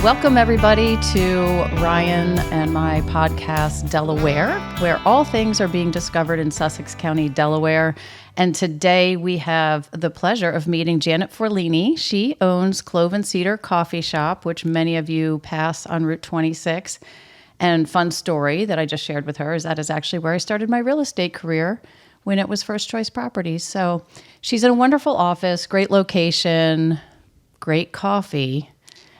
Welcome, everybody, to Ryan and my podcast, Dela-Where, where all things are being discovered in Sussex County, Delaware. And today we have the pleasure of meeting Janet Forlini. She owns Clove Cedar Coffeebar, which many of you pass on Route 26. And fun story that I just shared with her is that is actually where I started my real estate career when it was First Choice Properties. So she's in a wonderful office, great location, great coffee.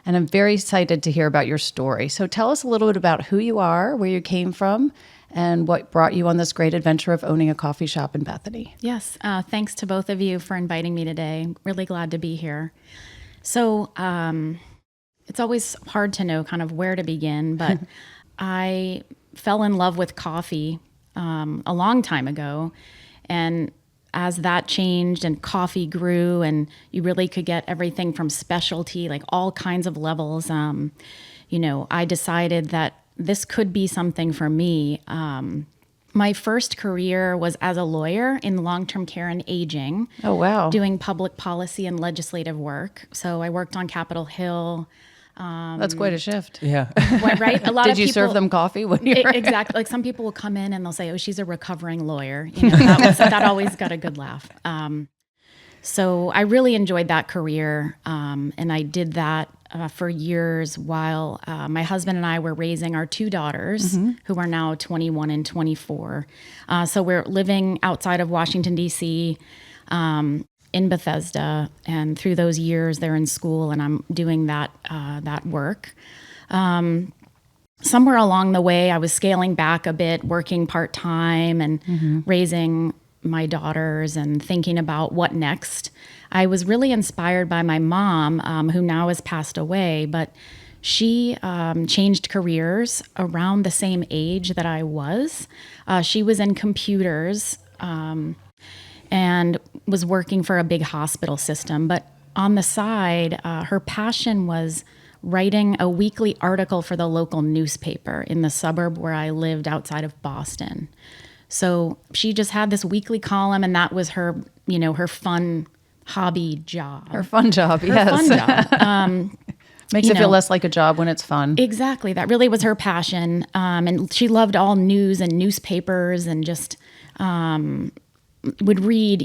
And I'm very excited to hear about your story. So tell us a little bit about who you are, where you came from, and what brought you on this great adventure of owning a coffee shop in Bethany. Yes, thanks to both of you for inviting me today. Really glad to be here. So it's always hard to know kind of where to begin, but I fell in love with coffee a long time ago. And as that changed and coffee grew and you really could get everything from specialty, like all kinds of levels, I decided that this could be something for me. My first career was as a lawyer in long-term care and aging. Oh, wow. Doing public policy and legislative work. So I worked on Capitol Hill. That's quite a shift. Yeah. Right? A lot Did of you people, serve them coffee when you were? Exactly. Like some people will come in and they'll say, "Oh, she's a recovering lawyer." That always got a good laugh. So I really enjoyed that career, and I did that for years while my husband and I were raising our two daughters, who are now 21 and 24. So we're living outside of Washington, D.C., in Bethesda, and through those years they're in school and I'm doing that work. Somewhere along the way I was scaling back a bit, working part-time and raising my daughters and thinking about what next. I was really inspired by my mom, who now has passed away, but she changed careers around the same age that I was. She was in computers, and was working for a big hospital system. But on the side, her passion was writing a weekly article for the local newspaper in the suburb where I lived outside of Boston. So she just had this weekly column, and that was her, her fun hobby job. Her fun job, Her yes. fun job. Makes it feel less like a job when it's fun. Exactly. That really was her passion. And she loved all news and newspapers and just would read,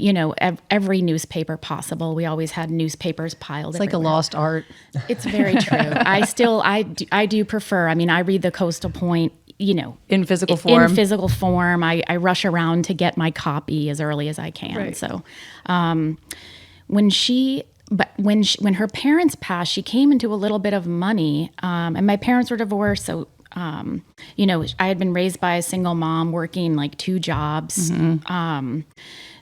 every newspaper possible. We always had newspapers piled. It's like a lost art. It's very true. I do prefer. I read the Coastal Point, In physical form. In physical form. I rush around to get my copy as early as I can. Right. So, when her parents passed, she came into a little bit of money, and my parents were divorced. So, I had been raised by a single mom working like two jobs.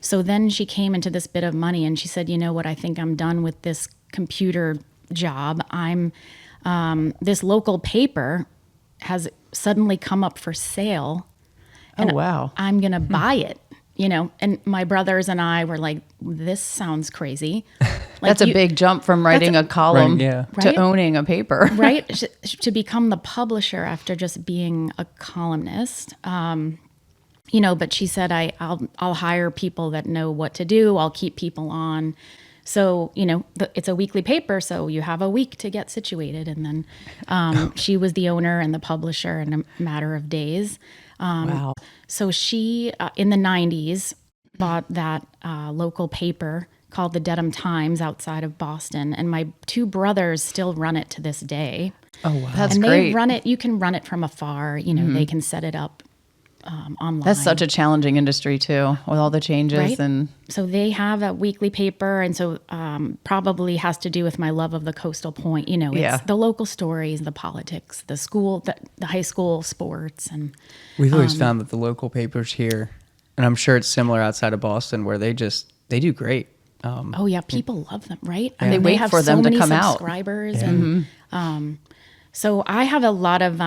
So then she came into this bit of money and she said, "You know what? I think I'm done with this computer job. This local paper has suddenly come up for sale. And oh, wow. I'm going to buy it." And my brothers and I were like, "This sounds crazy." That's a big jump from writing a column to Right? owning a paper. Right? To become the publisher after just being a columnist. But she said, I'll hire people that know what to do. I'll keep people on. So, it's a weekly paper, so you have a week to get situated. And then she was the owner and the publisher in a matter of days. Wow. So she, in the 90s, bought that local paper called the Dedham Times outside of Boston. And my two brothers still run it to this day. Oh, wow. That's and great. they run it, you can run it from afar. They can set it up online. That's such a challenging industry, too, with all the changes. Right? And so they have a weekly paper. And so probably has to do with my love of the Coastal Point. It's the local stories, the politics, the school, the high school sports. And we've always found that the local papers here, and I'm sure it's similar outside of Boston, where they do great. People love them, right? And they wait have for them so to many come out. subscribers, and so I have a lot of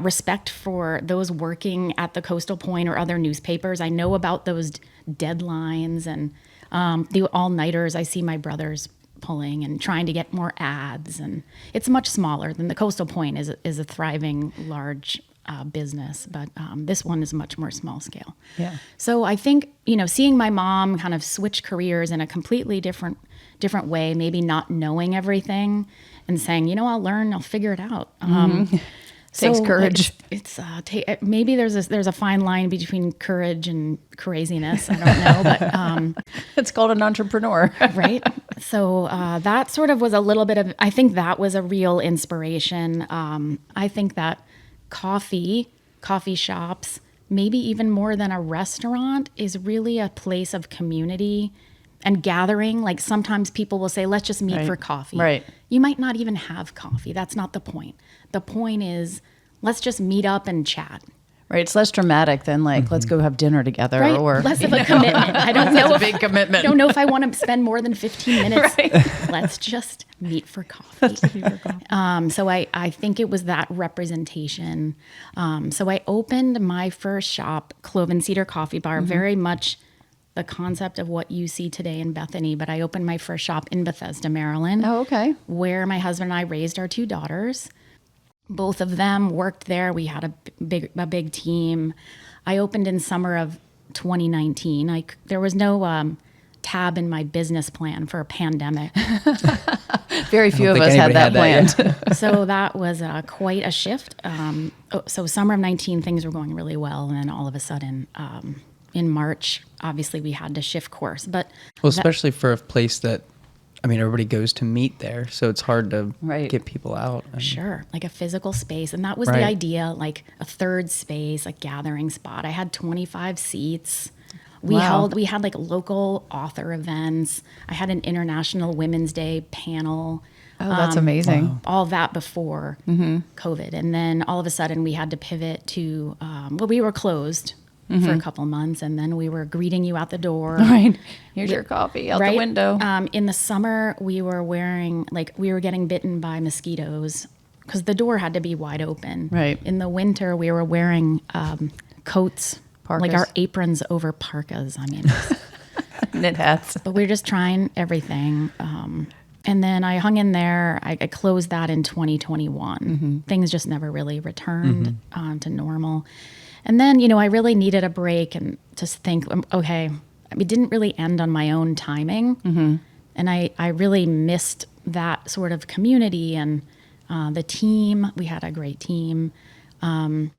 respect for those working at the Coastal Point or other newspapers. I know about those deadlines and the all-nighters I see my brothers pulling and trying to get more ads. And it's much smaller than the Coastal Point is a thriving, large business, but this one is much more small scale. Yeah. So I think, seeing my mom kind of switch careers in a completely different way, maybe not knowing everything and saying, I'll figure it out. Takes courage. Maybe there's a fine line between courage and craziness. I don't know, but it's called an entrepreneur. right. So that sort of was a little bit of, I think that was a real inspiration. I think that coffee shops, maybe even more than a restaurant, is really a place of community and gathering. Like sometimes people will say, let's just meet for coffee. Right. You might not even have coffee. That's not the point. The point is, let's just meet up and chat. Right. It's less dramatic than like, let's go have dinner together. Right. Or less of a commitment. I don't know. It's a big commitment. I don't know if I want to spend more than 15 minutes. Right. Let's just meet for coffee. So I think it was that representation. So I opened my first shop, Clove Cedar Coffeebar, very much the concept of what you see today in Bethany. But I opened my first shop in Bethesda, Maryland. Oh, okay. Where my husband and I raised our 2 daughters. Both of them worked there. We had a big team. I opened in summer of 2019. There was no tab in my business plan for a pandemic. Very few of us had that planned. So that was quite a shift. So summer of 19, things were going really well. And then all of a sudden, in March, obviously we had to shift course. But especially for a place that, everybody goes to meet there, so it's hard to get people out. Sure, like a physical space. And that was the idea, like a third space, a gathering spot. I had 25 seats. We had like local author events. I had an International Women's Day panel. Oh, that's amazing. Wow. All that before COVID. And then all of a sudden we had to pivot to, we were closed for a couple months, and then we were greeting you out the door. Right. Here's your coffee out the window. In the summer, we were getting bitten by mosquitoes because the door had to be wide open. Right. In the winter, we were wearing coats, parkas. like our aprons over parkas. Knit hats. But we were just trying everything. And then I hung in there. I closed that in 2021. Things just never really returned to normal. And then, I really needed a break and just think, okay, it didn't really end on my own timing. And I really missed that sort of community and the team. We had a great team. And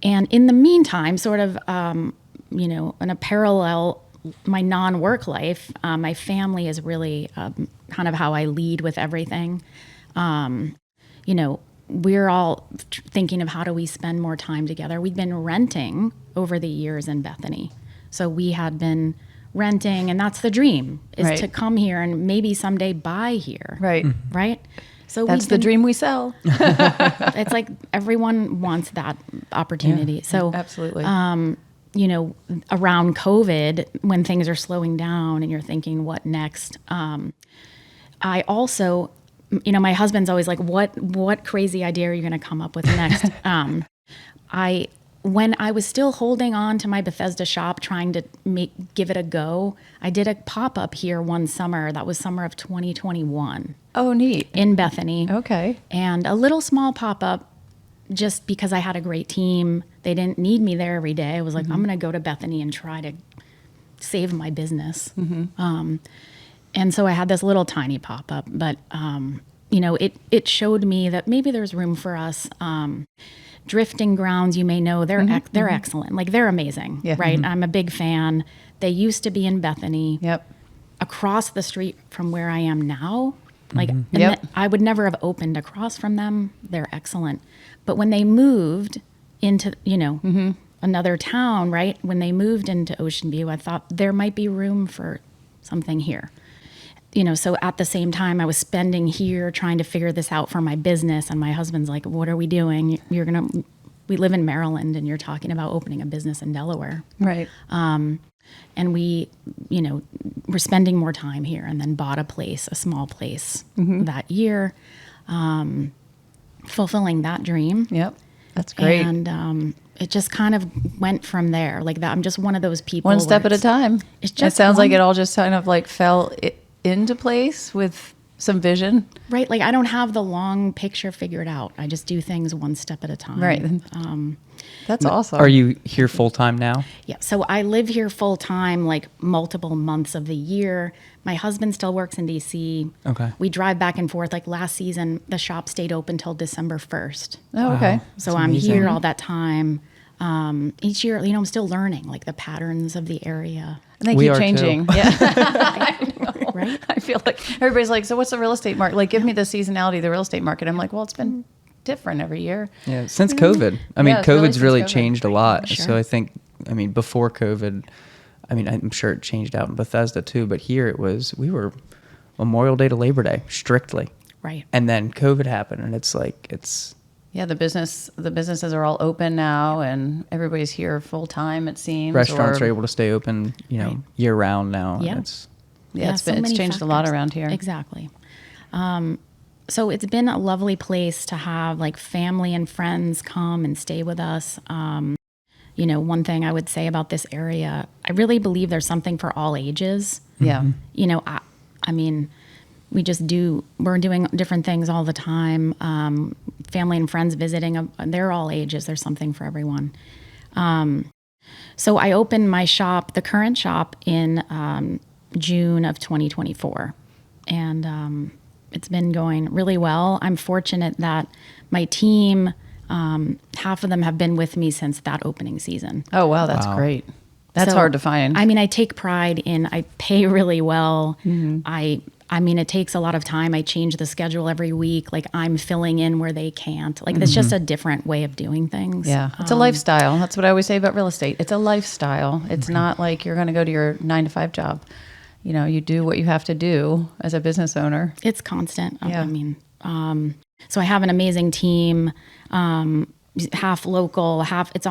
in the meantime, sort of, in a parallel, my non-work life, my family is really kind of how I lead with everything. We're all thinking of how do we spend more time together. We've been renting over the years in Bethany. So we had been renting, and that's the dream, is to come here and maybe someday buy here. Right. Right? So that's the dream we sell. It's like everyone wants that opportunity. Yeah, so absolutely. Around COVID, when things are slowing down and you're thinking, what next? I also... my husband's always like, what crazy idea are you going to come up with next? When I was still holding on to my Bethesda shop, trying to give it a go, I did a pop-up here one summer. That was summer of 2021. Oh, neat. In Bethany. Okay. And a little small pop-up just because I had a great team. They didn't need me there every day. I was like, I'm going to go to Bethany and try to save my business. And so I had this little tiny pop-up, but, it showed me that maybe there's room for us. Drifting Grounds, you may know, they're excellent. Like, they're amazing, right? I'm a big fan. They used to be in Bethany. Yep. Across the street from where I am now. Like, I would never have opened across from them. They're excellent. But when they moved into, another town, right? When they moved into Ocean View, I thought there might be room for something here. So at the same time, I was spending here trying to figure this out for my business. And my husband's like, what are we doing? We live in Maryland and you're talking about opening a business in Delaware. Right. And we, were spending more time here and then bought a small place that year, fulfilling that dream. Yep. That's great. And it just kind of went from there like that. I'm just one of those people. One step at a time. It just sounds like it all just kind of like fell into place with some vision. Right. Like I don't have the long picture figured out. I just do things one step at a time. Right. That's awesome. Are you here full time now? Yeah. So I live here full time, like multiple months of the year. My husband still works in DC. Okay. We drive back and forth. Like last season, the shop stayed open till December 1st. Oh, okay. So I'm here all that time. Each year, you know, I'm still learning like the patterns of the area. And they We keep are changing. too. Yeah. I know. Right? I feel like everybody's like, so what's the real estate market? Like, give me the seasonality of the real estate market. I'm like, well, it's been different every year. Yeah, since COVID. I mean, Yeah, it's really COVID's since really COVID. changed a lot. Sure. So I think, I mean, before COVID, I mean, I'm sure it changed out in Bethesda too, but here we were Memorial Day to Labor Day, strictly. Right. And then COVID happened, and it's like, Yeah, the businesses are all open now, and everybody's here full time. It seems restaurants or- are able to stay open, you know, Right. year round now. Yeah. And it's Yeah, so it's many changed a lot factors. around here. Exactly. So it's been a lovely place to have like family and friends come and stay with us. You know, one thing I would say about this area, I really believe there's something for all ages. Yeah. You know, I mean, we're doing different things all the time. Family and friends visiting, they're all ages. There's something for everyone. So I opened my shop, the current shop, in June of 2024. And it's been going really well. I'm fortunate that my team, half of them have been with me since that opening season. Oh, wow, that's Wow. great. That's So, hard to find. I mean, I take pride in, I pay really well. Mm-hmm. I mean, it takes a lot of time. I change the schedule every week. Like I'm filling in where they can't. Like it's just a different way of doing things. Yeah, it's a lifestyle. That's what I always say about real estate. It's a lifestyle. It's not like you're going to go to your 9-to-5 job. You know, you do what you have to do as a business owner. It's constant. Yeah. I mean, so I have an amazing team, half local, we have 2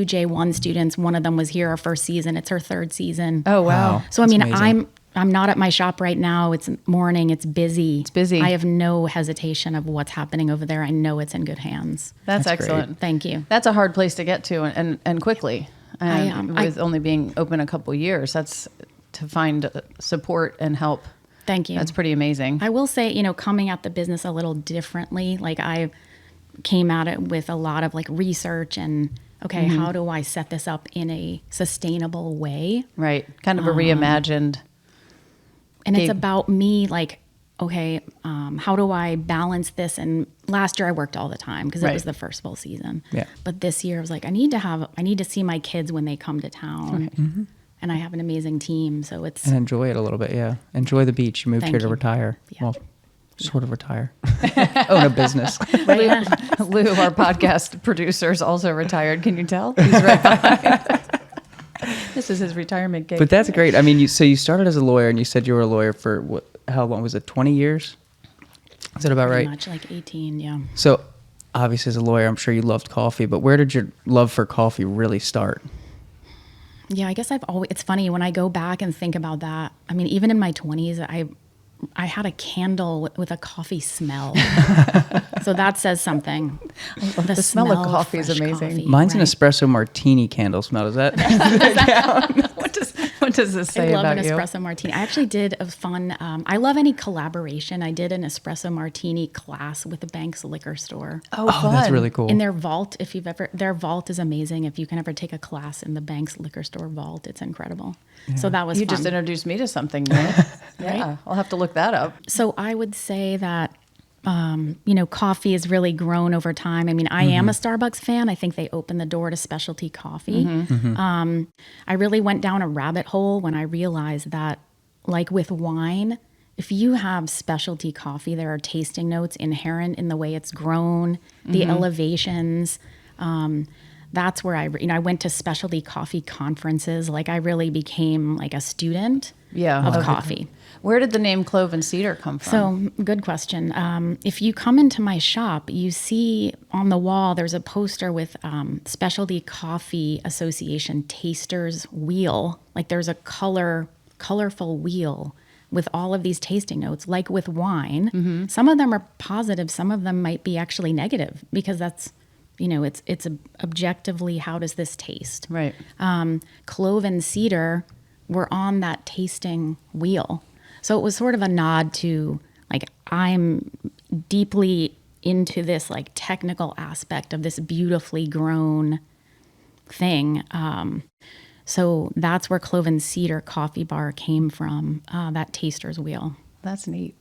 J1 students. One of them was here our first season. It's her 3rd season. Oh, wow. Wow. So, I That's mean, amazing. I'm not at my shop right now. It's morning. It's busy. It's busy. I have no hesitation of what's happening over there. I know it's in good hands. That's That's great. excellent. Thank you. That's a hard place to get to and quickly. And I- with only being open a couple years, that's to find support and help. Thank you. That's pretty amazing. I will say, you know, coming at the business a little differently, like I came at it with a lot of like research and, okay, how do I set this up in a sustainable way? Right. Kind of a reimagined. And Okay. it's about me, like, okay, how do I balance this? And last year I worked all the time because it Right. was the first full season. Yeah. But this year I was like, I need to see my kids when they come to town. And I have an amazing team. So it's, And enjoy it a little bit, yeah. Enjoy the beach. You moved Thank here to you. retire. Yeah. Well, sort of retire. Own a business. right? Lou, our podcast producer, is also retired. Can you tell? He's right behind. This is his retirement gig. But that's great. I mean, you started as a lawyer, and you said you were a lawyer for how long was it? 20 years? Is that about Pretty right? much like 18, yeah. So, obviously, as a lawyer, I'm sure you loved coffee. But where did your love for coffee really start? Yeah, I guess it's funny when I go back and think about that. I mean, even in my 20s, I had a candle with a coffee smell. So that says something. The smell of coffee is fresh amazing. coffee, Mine's an right? espresso martini candle smell. Is that? What does this I say love about an you? espresso martini. I actually did a fun, I love any collaboration. I did an espresso martini class with the Banks Liquor Store. Oh, Oh, that's really cool. In their vault, their vault is amazing. If you can ever take a class in the Banks Liquor Store vault, it's incredible. So that was You fun. just introduced me to something new. Yeah, I'll have to look that up. So I would say that, you know, coffee has really grown over time. I mean, I am a Starbucks fan. I think they opened the door to specialty coffee. I really went down a rabbit hole when I realized that, like with wine, if you have specialty coffee, there are tasting notes inherent in the way it's grown, the elevations. That's where I went to specialty coffee conferences. Like I really became like a student of okay. coffee. Where did the name Clove and Cedar come from? So, good question. If you come into my shop, you see on the wall, there's a poster with Specialty Coffee Association Taster's Wheel. Like there's a colorful wheel with all of these tasting notes, like with wine. Some of them are positive. Some of them might be actually negative because that's, you know, it's objectively, how does this taste? Right. Clove and Cedar were on that tasting wheel. So it was sort of a nod to Like I'm deeply into this like technical aspect of this beautifully grown thing. So that's where Clove Cedar Coffeebar came from, that taster's wheel. That's neat.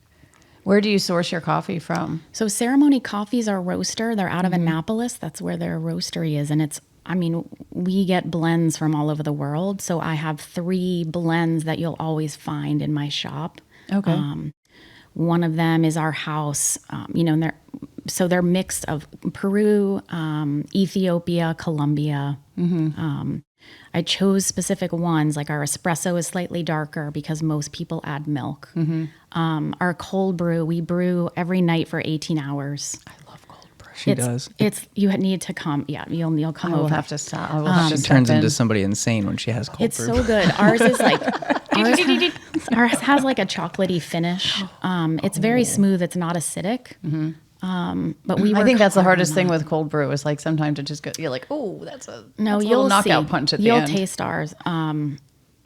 Where do you source your coffee from? So Ceremony Coffee's our roaster. They're out of Annapolis. That's where their roastery is. And we get blends from all over the world. So I have 3 blends that you'll always find in my shop. Okay. One of them is our house, and they're mixed of Peru, Ethiopia, Colombia. I chose specific ones, like our espresso is slightly darker because most people add milk. Our cold brew, we brew every night for 18 hours. I love cold brew. She does. You need to come. Yeah, you'll come over. I will have to stop. I will have to She step turns in. into somebody insane when she has cold It's brew. so good. Ours is like ours has like a chocolatey finish. It's very smooth. It's not acidic. But I think that's the hardest thing with cold brew is like sometimes it just goes, you're like, oh, that's a little knockout punch at the end. You'll taste ours.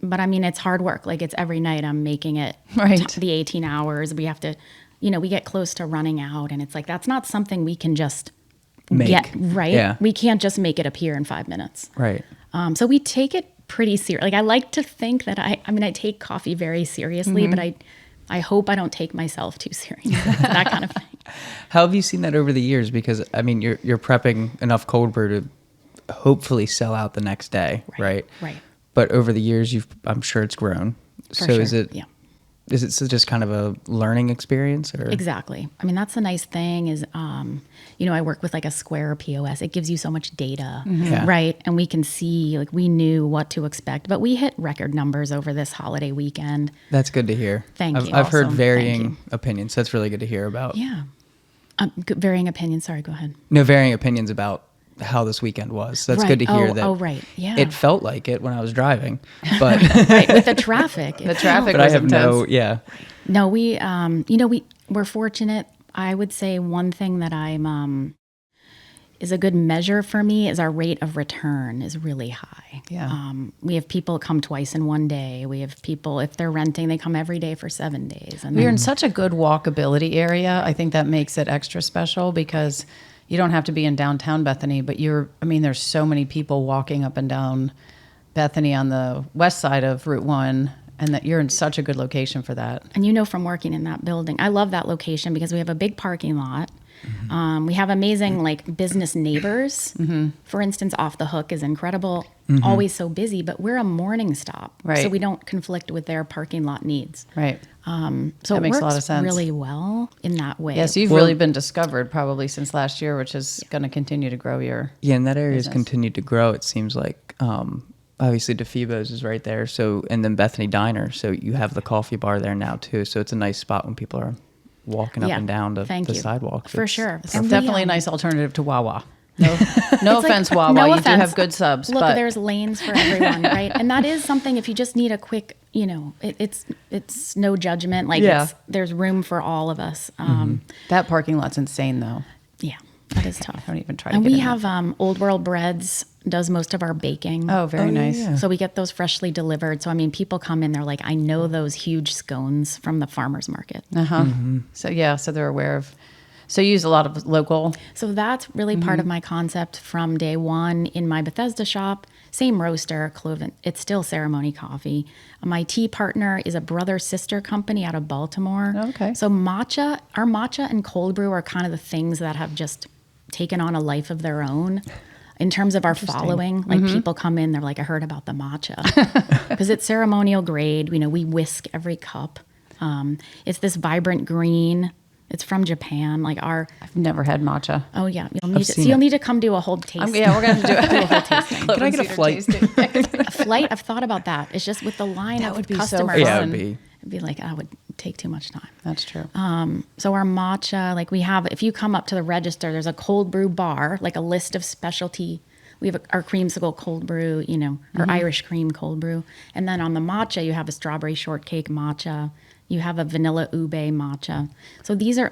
But I mean, it's hard work. Like it's every night I'm making it Right. the 18 hours. We have to, we get close to running out and it's like, that's not something we can just get right. Yeah. We can't just make it appear in 5 minutes. Right. So we take it pretty serious. Like I like to think that I take coffee very seriously, but I hope I don't take myself too serious. That kind of thing. How have you seen that over the years? Because I mean, you're prepping enough cold brew to hopefully sell out the next day, right? Right. But over the years, I'm sure it's grown. For so sure. is it just kind of a learning experience, or Exactly. I mean, that's the nice thing is, I work with like a Square POS. It gives you so much data, Yeah. right? And we can see, like, we knew what to expect, but we hit record numbers over this holiday weekend. That's good to hear. Thank you. I've heard Awesome. varying Thank you. opinions. That's really good to hear about. Yeah. Varying opinions. Sorry, go ahead. No, varying opinions about how this weekend was. So that's Right. good to hear that. Oh, right. Yeah. It felt like it when I was driving, but Right, with the traffic. The traffic but I was have intense. No, we're fortunate. I would say one thing that is a good measure for me is our rate of return is really high. Yeah. We have people come twice in one day. We have people, if they're renting, they come every day for 7 days. And We're in such a good walkability area. I think that makes it extra special because you don't have to be in downtown Bethany, but there's so many people walking up and down Bethany on the west side of Route 1, and that you're in such a good location for that. And from working in that building, I love that location because we have a big parking lot. We have amazing like business neighbors. For instance, Off the Hook is incredible, always so busy, but we're a morning stop. Right. So we don't conflict with their parking lot needs. Right. So That it makes a lot works of sense. really well in that way. Yeah, so you've really been discovered probably since last year, which is going to continue to grow your... Yeah, and that area has business. continued to grow. It seems like obviously DeFibo's is right there. So, and then Bethany Diner. So you have the coffee bar there now too. So it's a nice spot when people are walking up and down the sidewalks. For sure. It's And definitely a nice alternative to Wawa. No offense, Wawa. no you offense. do have good subs. Look, but there's lanes for everyone, right? And that is something, if you just need a quick, it's no judgment. Like Yeah. there's room for all of us. that parking lot's insane, though. Yeah, that is tough. Don't even try to And get we in have Old World Breads does most of our baking. Oh, very nice. yeah. So we get those freshly delivered. So, people come in, they're like, I know those huge scones from the farmer's market. Uh-huh. So they're aware of... So you use a lot of local... So that's really part of my concept from day one in my Bethesda shop. Same roaster, Clove. It's still Ceremony Coffee. My tea partner is a brother-sister company out of Baltimore. Okay. So our matcha and cold brew are kind of the things that have just taken on a life of their own. In terms of our following, like people come in, they're like, I heard about the matcha. Because it's ceremonial grade. We whisk every cup. It's this vibrant green. It's from Japan. I've never had matcha. Oh yeah, you'll need to come do a whole tasting. Yeah, we're going to do it. a whole tasting. Can I get a flight? A flight. I've thought about that. It's just with the line That of would be so customers. fun. Yeah, it would be. It'd be like, that would take too much time. That's true. So our matcha, we have, if you come up to the register, there's a cold brew bar, like a list of specialty. We have our creamsicle cold brew, our Irish cream cold brew. And then on the matcha, you have a strawberry shortcake matcha. You have a vanilla ube matcha. So these are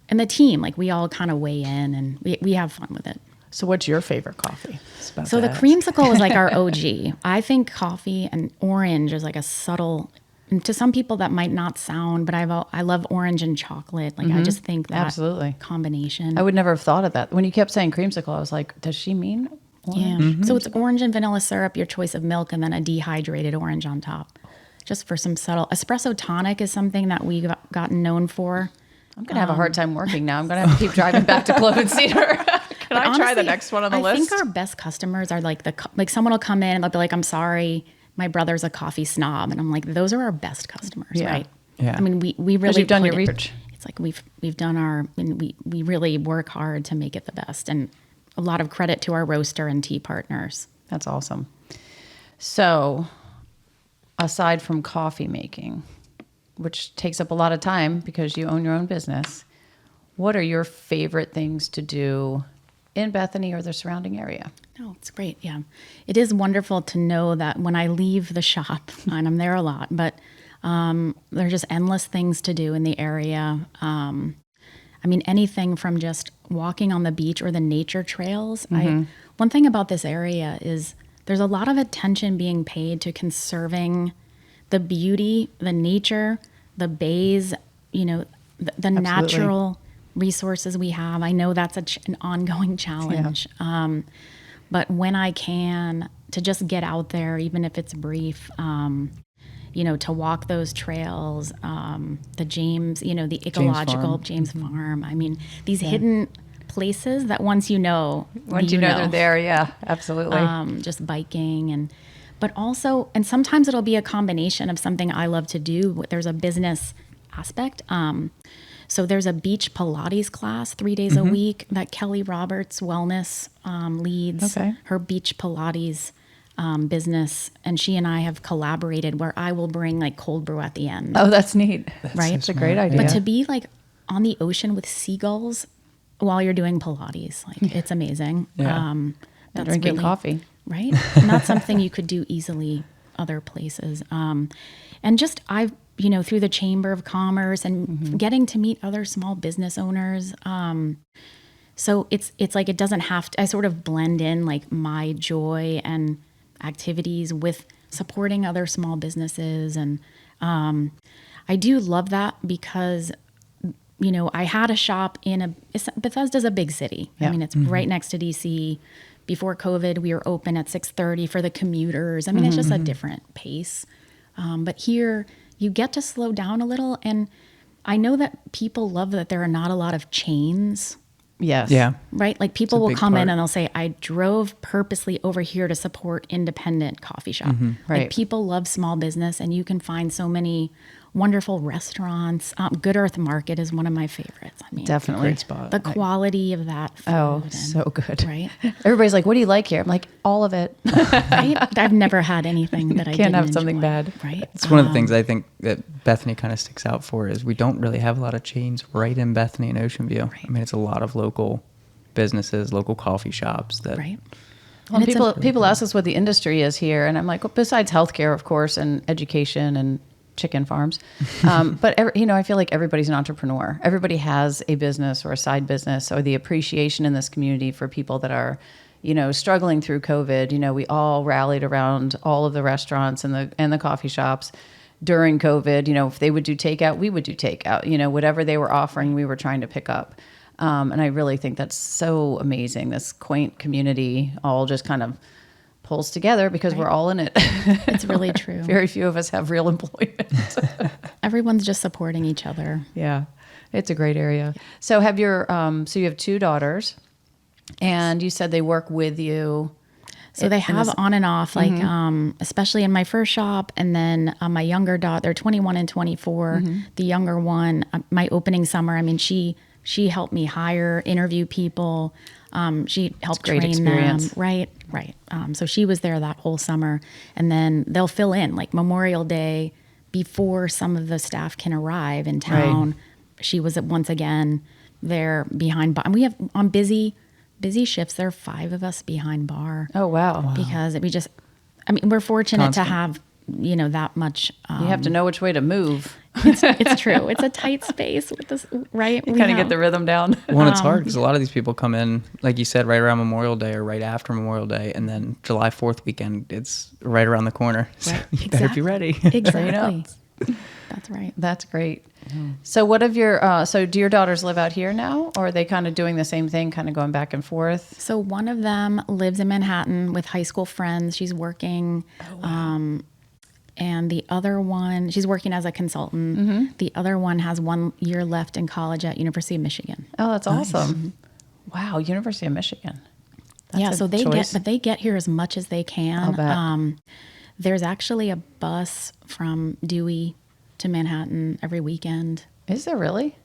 and the team, we all kind of weigh in and we have fun with it. So what's your favorite coffee? So the creamsicle is like our OG. I think coffee and orange is like a subtle and to some people that might not sound, but I love orange and chocolate. Like I just think that Absolutely. combination. I would never have thought of that. When you kept saying creamsicle, I was like, does she mean orange? Yeah. So it's orange and vanilla syrup, your choice of milk, and then a dehydrated orange on top. Just for some subtle. Espresso tonic is something that we've gotten known for. I'm going to have a hard time working now. I'm going to have to keep driving back to Clove Cedar. Can I try the next one on the list? I think our best customers are like someone will come in and they'll be like, I'm sorry, my brother's a coffee snob. And I'm like, those are our best customers, right? Yeah. I mean, we really you've done your research. It's like we've done we really work hard to make it the best. And a lot of credit to our roaster and tea partners. That's awesome. So aside from coffee making, which takes up a lot of time because you own your own business, what are your favorite things to do in Bethany or the surrounding area? Oh, it's great. Yeah. It is wonderful to know that when I leave the shop, and I'm there a lot, but there are just endless things to do in the area. I mean, anything from just walking on the beach or the nature trails. One thing about this area is there's a lot of attention being paid to conserving the beauty, the nature, the bays, the natural resources we have. I know that's an ongoing challenge. Yeah. But when I can, to just get out there, even if it's brief, to walk those trails, the James, the ecological James Farm. I mean, these hidden places that once you know they're there. Yeah, absolutely. Just biking but also, and sometimes it'll be a combination of something I love to do. There's a business aspect. So there's a beach Pilates class 3 days a week that Kelly Roberts Wellness leads. Okay. Her beach Pilates business, and she and I have collaborated where I will bring like cold brew at the end. Oh, that's neat. Right? That's a great idea. But to be like on the ocean with seagulls while you're doing Pilates, like it's amazing. Yeah. That's drinking coffee. Right? Not something you could do easily other places. And just through the Chamber of Commerce and getting to meet other small business owners. So it's like it doesn't have to, I sort of blend in like my joy and activities with supporting other small businesses. And I do love that because, I had a shop Bethesda's a big city. Yeah. I mean, it's right next to DC. Before COVID, we were open at 6:30 for the commuters. I mean, it's just a different pace. But here, you get to slow down a little. And I know that people love that there are not a lot of chains. Yes. Yeah. Right? Like people will come in and they'll say, I drove purposely over here to support independent coffee shop. Right. Like people love small business, and you can find so many wonderful restaurants. Good Earth Market is one of my favorites. I mean, definitely. Great spot. The quality of that food. Oh, so good. Right? Everybody's like, what do you like here? I'm like, all of it. Right? I've never had anything that I can't didn't have something enjoy, bad. Right? It's one of the things I think that Bethany kind of sticks out for is we don't really have a lot of chains right in Bethany and Ocean View. Right. I mean, it's a lot of local businesses, local coffee shops that. Right. Well, people ask us what the industry is here, and I'm like, well, besides healthcare, of course, and education and chicken farms, but I feel like everybody's an entrepreneur. Everybody has a business or a side business, or the appreciation in this community for people that are, struggling through COVID. We all rallied around all of the restaurants and the coffee shops during COVID. If they would do takeout, we would do takeout. Whatever they were offering, we were trying to pick up. And I really think that's so amazing. This quaint community all just kind of pulls together because we're all in it. It's really true. Very few of us have real employment. Everyone's just supporting each other. Yeah, it's a great area. So so you have 2 daughters, and you said they work with you. So they have on and off, like especially in my first shop, and then my younger daughter, they're 21 and 24. The younger one, my opening summer, I mean, she helped me hire, interview people. She helped train them. Right. So she was there that whole summer, and then they'll fill in like Memorial Day before some of the staff can arrive in town. Right. She was once again there behind bar. And we have on busy shifts, there are 5 of us behind bar. Oh, wow. Because we're fortunate to have, that much. You have to know which way to move. It's true. It's a tight space with this, right? You kind of get the rhythm down. Well, it's hard because a lot of these people come in, like you said, right around Memorial Day or right after Memorial Day, and then July 4th weekend, it's right around the corner. So Right. you better be ready. Exactly. That's right. That's great. So what of your, so do your daughters live out here now, or are they kind of doing the same thing, kind of going back and forth? So one of them lives in Manhattan with high school friends. She's working. Oh, wow. And the other one, she's working as a consultant. The other one has 1 year left in college at University of Michigan. Oh, that's awesome. Wow. University of Michigan. That's Yeah, a so they choice. they get here as much as they can. I'll bet. There's actually a bus from Dewey to Manhattan every weekend. Is there really?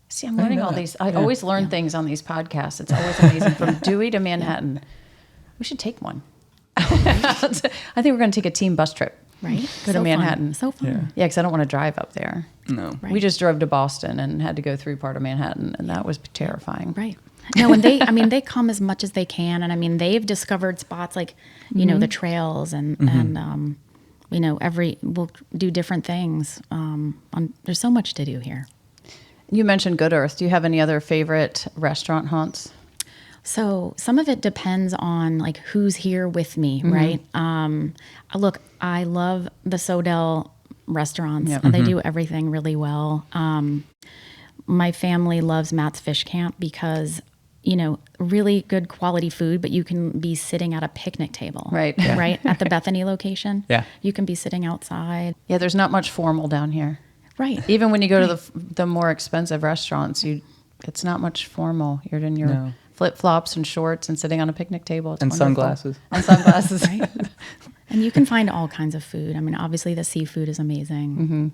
See, I'm didn't learning know all that. these. I always learn things on these podcasts. It's always amazing. From Dewey to Manhattan. We should take one. I think we're going to take a team bus trip. Right? Go to Manhattan. So fun. Yeah, because I don't want to drive up there. No. Right. We just drove to Boston and had to go through part of Manhattan, and that was terrifying. Right. No, and they come as much as they can. And I mean, they've discovered spots like, you know, the trails and you know, we'll do different things. There's so much to do here. You mentioned Good Earth. Do you have any other favorite restaurant haunts? So some of it depends on like who's here with me, right? Look, I love the Sodell restaurants. Yep. They do everything really well. My family loves Matt's Fish Camp because, you know, really good quality food, but you can be sitting at a picnic table. Right. Right? At the Bethany location. Yeah. You can be sitting outside. Yeah, there's not much formal down here. Right. Even when you go to the more expensive restaurants, it's not much formal. You're in your No. flip-flops and shorts and sitting on a picnic table. It's And wonderful. sunglasses. And sunglasses. Right. And you can find all kinds of food. I mean, obviously the seafood is amazing.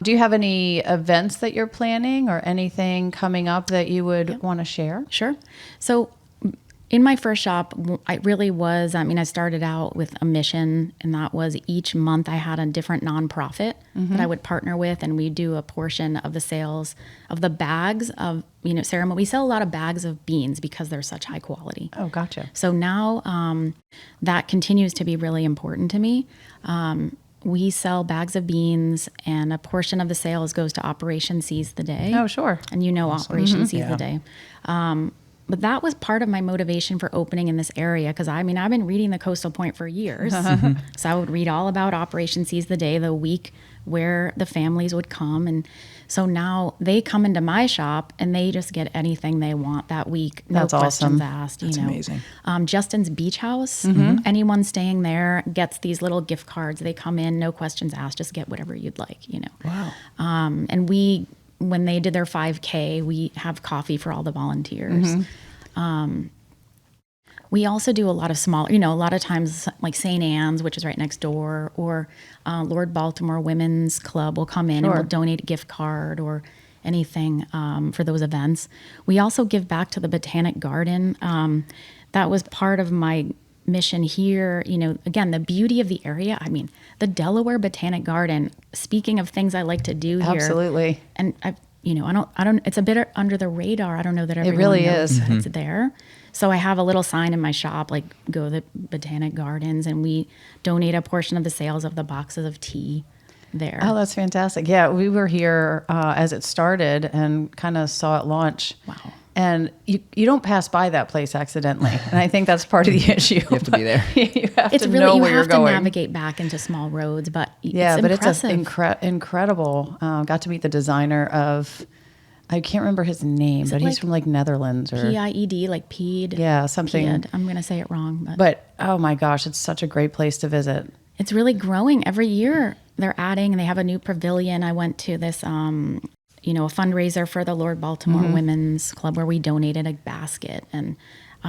Do you have any events that you're planning or anything coming up that you would want to share? Sure. So in my first shop, I really was, I started out with a mission, and that was each month I had a different nonprofit that I would partner with, and we do a portion of the sales of the bags of, you know, ceremony. We sell a lot of bags of beans because they're such high quality. Oh, gotcha. So now that continues to be really important to me. We sell bags of beans, and a portion of the sales goes to Operation Seize the Day. Oh, sure. And you know Operation Seize Yeah. the Day. But that was part of my motivation for opening in this area, because I've been reading the Coastal Point for years. So I would read all about Operation Seize the Day, the week where the families would come. And so now they come into my shop and they just get anything they want that week. No That's questions awesome. asked. That's amazing. Justin's Beach House, anyone staying there gets these little gift cards. They come in, no questions asked, just get whatever you'd like, you know. Wow. And when they did their 5K, we have coffee for all the volunteers. We also do a lot of small, you know, a lot of times like St. Anne's, which is right next door, or Lord Baltimore Women's Club will come in and will donate a gift card or anything for those events. We also give back to the Botanic Garden. That was part of my mission here. You know, again, the beauty of the area. The Dela-Where Botanic Garden, speaking of things I like to do here. Absolutely. And I don't, it's a bit under the radar. I don't know that everyone really knows is. that it's there. So I have a little sign in my shop, like go to the Botanic Gardens, and we donate a portion of the sales of the boxes of tea there. Oh, that's fantastic. Yeah, we were here as it started and kind of saw it launch. Wow. And you don't pass by that place accidentally. And I think that's part of the issue. You have to be there. You have It's to really, know you where you're have to going. navigate back into small roads, but Yeah, it's but impressive. it's incredible. Got to meet the designer of, I can't remember his name, but he's from like Netherlands or PIED, like PED. yeah, something. PIED. I'm going to say it wrong, But oh my gosh, it's such a great place to visit. it's really growing every year. They're adding, and they have a new pavilion. I went to this, a fundraiser for the Lord Baltimore Women's Club where we donated a basket, and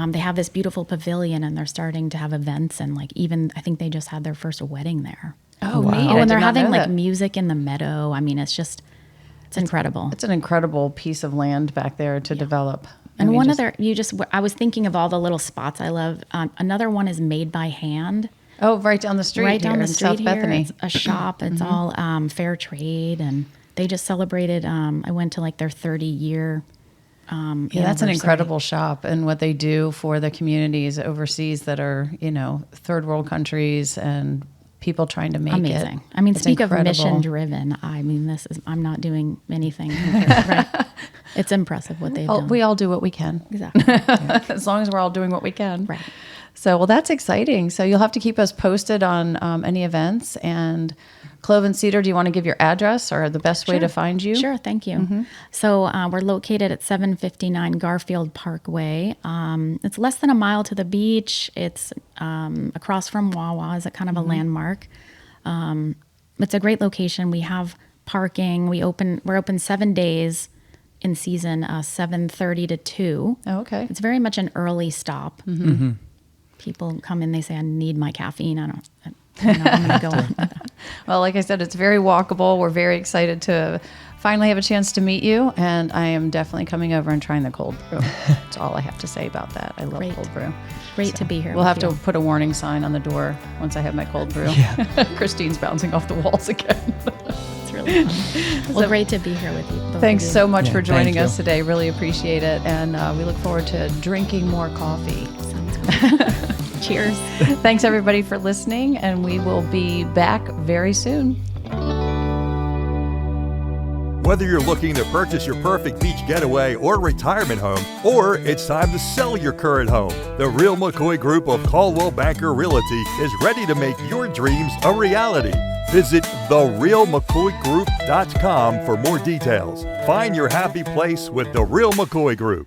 they have this beautiful pavilion, and they're starting to have events, and like even I think they just had their first wedding there. Oh, wow. neat. Oh, I and they're did not having know like that. music in the meadow. It's incredible. It's an incredible piece of land back there to develop. And I was thinking of all the little spots I love. Another one is Made by Hand. Oh, right down the street. Right here down the in street South here. Bethany. It's a shop. It's all fair trade, and they just celebrated. I went to like their 30-year. Yeah, that's an anniversary. incredible shop, and what they do for the communities overseas that are, third world countries and people trying to make it. Amazing. It's Speak of incredible. mission driven. I'm not doing anything. Right? It's impressive what they've done. We all do what we can. Exactly. As long as we're all doing what we can. Right. So, well, that's exciting. So you'll have to keep us posted on any events. And Clove and Cedar, do you want to give your address or the best way to find you? Sure, thank you. So we're located at 759 Garfield Parkway. It's less than a mile to the beach. It's across from Wawa, is a kind of a landmark. It's a great location. We have parking. We're open 7 days in season, 7:30 to 2. Oh, okay. It's very much an early stop. People come in, they say, I need my caffeine. I'm going to go on. Well, like I said, it's very walkable. We're very excited to finally have a chance to meet you. And I am definitely coming over and trying the cold brew. That's all I have to say about that. I love cold brew. Great to be here. We'll have to put a warning sign on the door once I have my cold brew. Yeah. Christine's bouncing off the walls again. It's really fun. Well, great to be here with you. Thanks so much for joining us today. Really appreciate it. And we look forward to drinking more coffee. Sounds good. Cheers. Thanks, everybody, for listening. And we will be back very soon. Whether you're looking to purchase your perfect beach getaway or retirement home, or it's time to sell your current home, the Real McCoy Group of Caldwell Banker Realty is ready to make your dreams a reality. Visit therealmccoygroup.com for more details. Find your happy place with the Real McCoy Group.